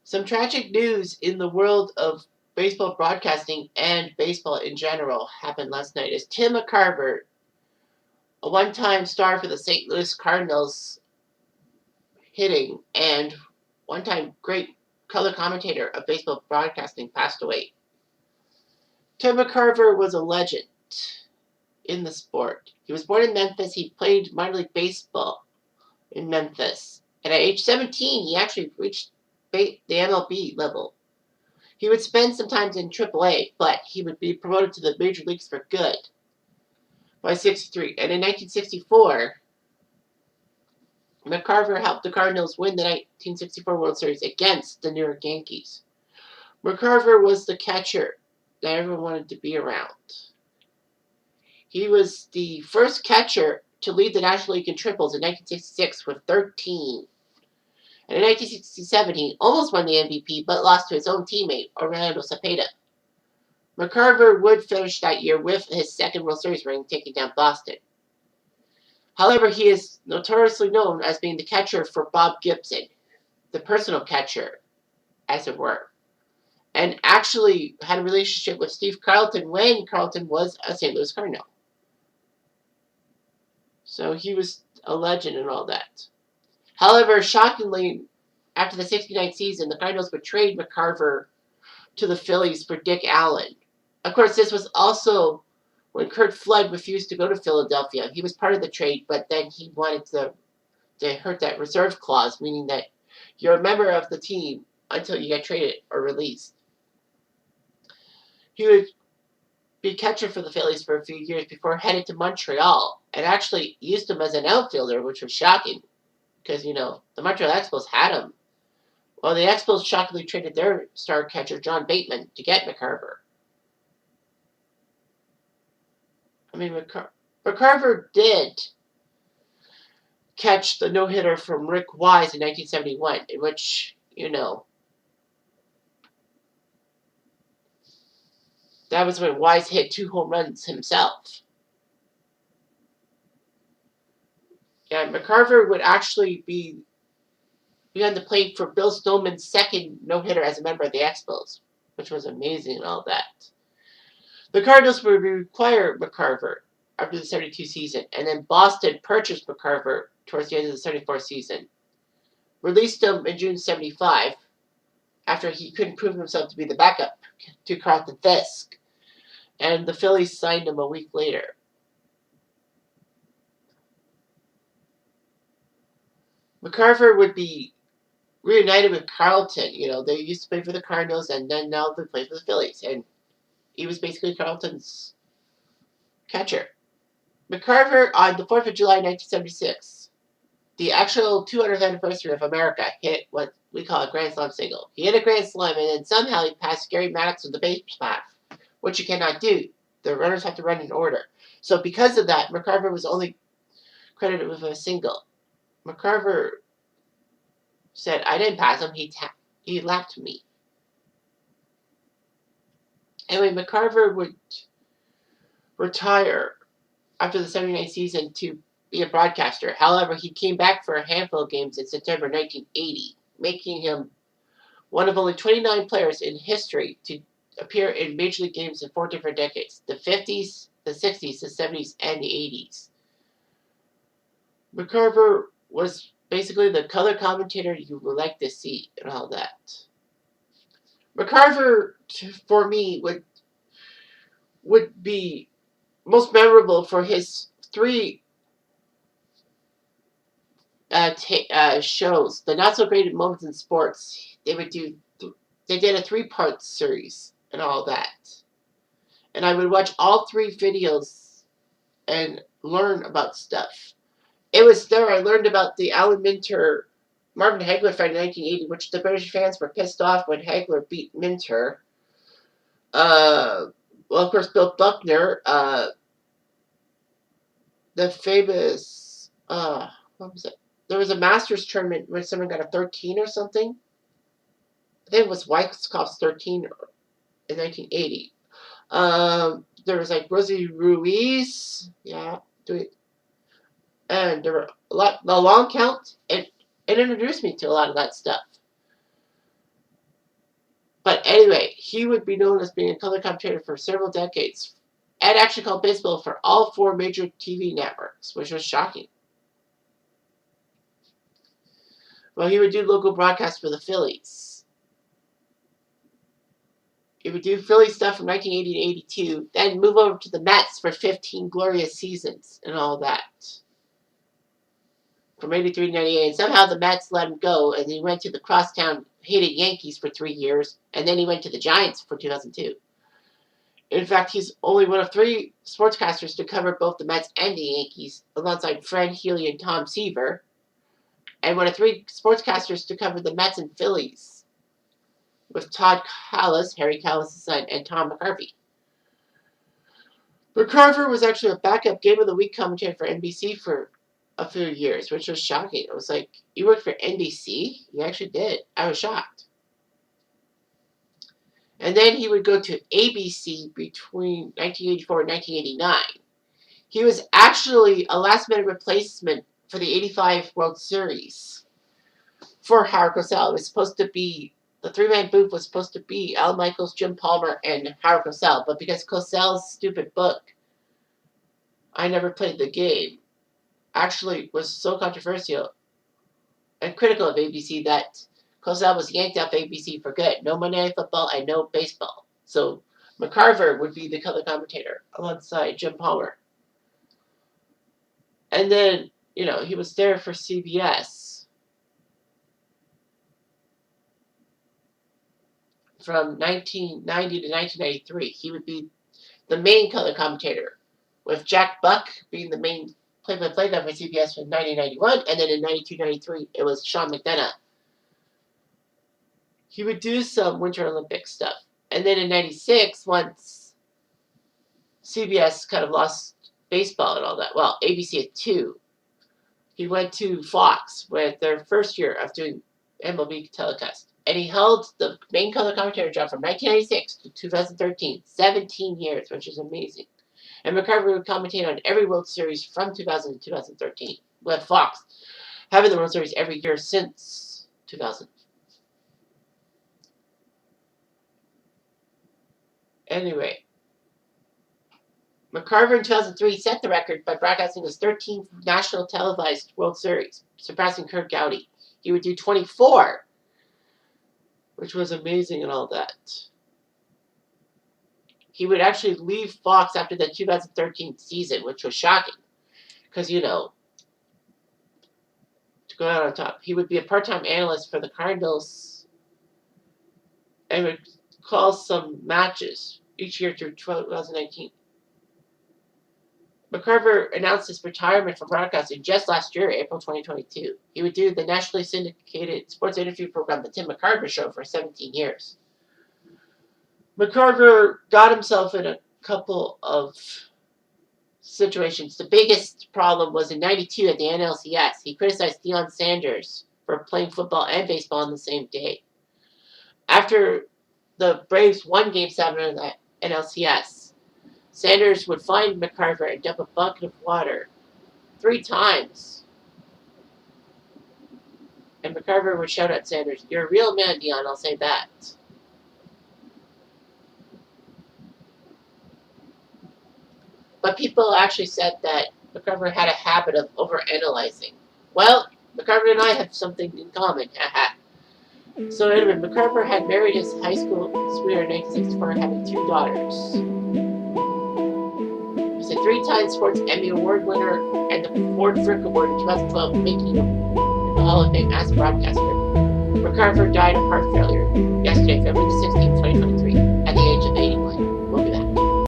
Some tragic news in the world of baseball broadcasting and baseball in general happened last night as Tim McCarver, a one-time star for the St. Louis Cardinals hitting and one-time great color commentator of baseball broadcasting, passed away. Tim McCarver was a legend in the sport. He was born in Memphis. He played minor league baseball in Memphis. And at age 17, he actually reached the MLB level. He would spend some time in AAA, but he would be promoted to the major leagues for good by 63. And in 1964, McCarver helped the Cardinals win the 1964 World Series against the New York Yankees. McCarver was the catcher that everyone wanted to be around. He was the first catcher to lead the National League in triples in 1966 with 13. And in 1967, he almost won the MVP, but lost to his own teammate, Orlando Cepeda. McCarver would finish that year with his second World Series ring, taking down Boston. However, he is notoriously known as being the catcher for Bob Gibson, the personal catcher, as it were, and actually had a relationship with Steve Carlton when Carlton was a St. Louis Cardinal. So he was a legend and all that. However, shockingly, after the 69 season, the Cardinals would trade McCarver to the Phillies for Dick Allen. Of course, this was also when Curt Flood refused to go to Philadelphia. He was part of the trade, but then he wanted to hurt that reserve clause, meaning that you're a member of the team until you get traded or released. He would be catcher for the Phillies for a few years before heading to Montreal and actually used him as an outfielder, which was shocking because, the Montreal Expos had him. Well, the Expos shockingly traded their star catcher, John Bateman, to get McCarver. I mean, McCarver did catch the no-hitter from Rick Wise in 1971, in which, that was when Wise hit 2 home runs himself. Yeah, McCarver would actually be on the plate for Bill Snowman's second no-hitter as a member of the Expos, which was amazing and all that. The Cardinals would require McCarver after the 72 season, and then Boston purchased McCarver towards the end of the 74 season. Released him in June 75 after he couldn't prove himself to be the backup to Carlton Fisk, and the Phillies signed him a week later. McCarver would be reunited with Carlton. They used to play for the Cardinals, and then now they play for the Phillies, and he was basically Carlton's catcher. McCarver, on the 4th of July, 1976, the actual 200th anniversary of America, hit what we call a Grand Slam single. He hit a Grand Slam, and then somehow he passed Gary Maddox with the base path, which you cannot do. The runners have to run in order. So because of that, McCarver was only credited with a single. McCarver said, "I didn't pass him. He lapped me." Anyway, McCarver would retire after the 79 season to be a broadcaster. However, he came back for a handful of games in September 1980, making him one of only 29 players in history to appear in Major League games in 4 different decades: the 50s, the 60s, the 70s, and the 80s. McCarver was basically the color commentator you would like to see and all that. McCarver, for me, would be most memorable for his 3 shows, the Not So Great Moments in Sports. They did a 3-part series and all that. And I would watch all 3 videos and learn about stuff. It was there I learned about the Alan Minter Marvin Hagler fight in 1980, which the British fans were pissed off when Hagler beat Minter. Well, of course, Bill Buckner, the famous, what was it? There was a Masters tournament where someone got a 13 or something. I think it was Weiskopf's 13 in 1980. There was like Rosie Ruiz, yeah, and there were a lot. The long count, it introduced me to a lot of that stuff. But anyway, he would be known as being a color commentator for several decades and actually called baseball for all 4 major TV networks, which was shocking. Well, he would do local broadcasts for the Phillies. He would do Philly stuff from 1980 to 82, then move over to the Mets for 15 glorious seasons and all that. From 83 to 98, and somehow the Mets let him go, and he went to the crosstown hated Yankees for 3 years, and then he went to the Giants for 2002. In fact, he's only one of 3 sportscasters to cover both the Mets and the Yankees, alongside Fred Healy and Tom Seaver, and one of 3 sportscasters to cover the Mets and Phillies, with Todd Callis, Harry Callis' son, and Tom McCarver. McCarver was actually a backup Game of the Week commentator for NBC for a few years, which was shocking. It was like, you worked for NBC? You actually did. I was shocked. And then he would go to ABC between 1984 and 1989. He was actually a last-minute replacement for the 85 World Series for Howard Cosell. It was supposed to be, the 3-man booth was supposed to be Al Michaels, Jim Palmer, and Howard Cosell. But because Cosell's stupid book, I Never Played the Game, actually was so controversial and critical of ABC that Cosell was yanked off ABC for good. No Monday Night Football and no baseball. So McCarver would be the color commentator alongside Jim Palmer. And then, he was there for CBS from 1990 to 1993. He would be the main color commentator, with Jack Buck being the main play-by-play guy for CBS from 1991, and then in 92-93, it was Sean McDonough. He would do some Winter Olympic stuff. And then in 96, once CBS kind of lost baseball and all that, well, ABC had 2, he went to Fox with their first year of doing MLB telecast. And he held the main color commentator job from 1996 to 2013, 17 years, which is amazing. And McCarver would commentate on every World Series from 2000 to 2013, with Fox having the World Series every year since 2000. Anyway, McCarver in 2003 set the record by broadcasting his 13th national televised World Series, surpassing Kurt Gowdy. He would do 24, which was amazing and all that. He would actually leave Fox after the 2013 season, which was shocking. Because, to go out on top, he would be a part-time analyst for the Cardinals and would call some matches each year through 2019. McCarver announced his retirement from broadcasting just last year, April 2022. He would do the nationally syndicated sports interview program, The Tim McCarver Show, for 17 years. McCarver got himself in a couple of situations. The biggest problem was in 92 at the NLCS. He criticized Deion Sanders for playing football and baseball on the same day. After the Braves won Game 7 of the NLCS, Sanders would find McCarver and dump a bucket of water 3 times. And McCarver would shout at Sanders, "You're a real man, Deion, I'll say that." But people actually said that McCarver had a habit of overanalyzing. Well, McCarver and I have something in common, haha. So anyway, McCarver had married his high school sweetheart in 1964, having 2 daughters. He's a 3-time Sports Emmy Award winner and the Ford Frick Award in 2012, making him in the Hall of Fame as a broadcaster. McCarver died of heart failure yesterday, February 16, 2022.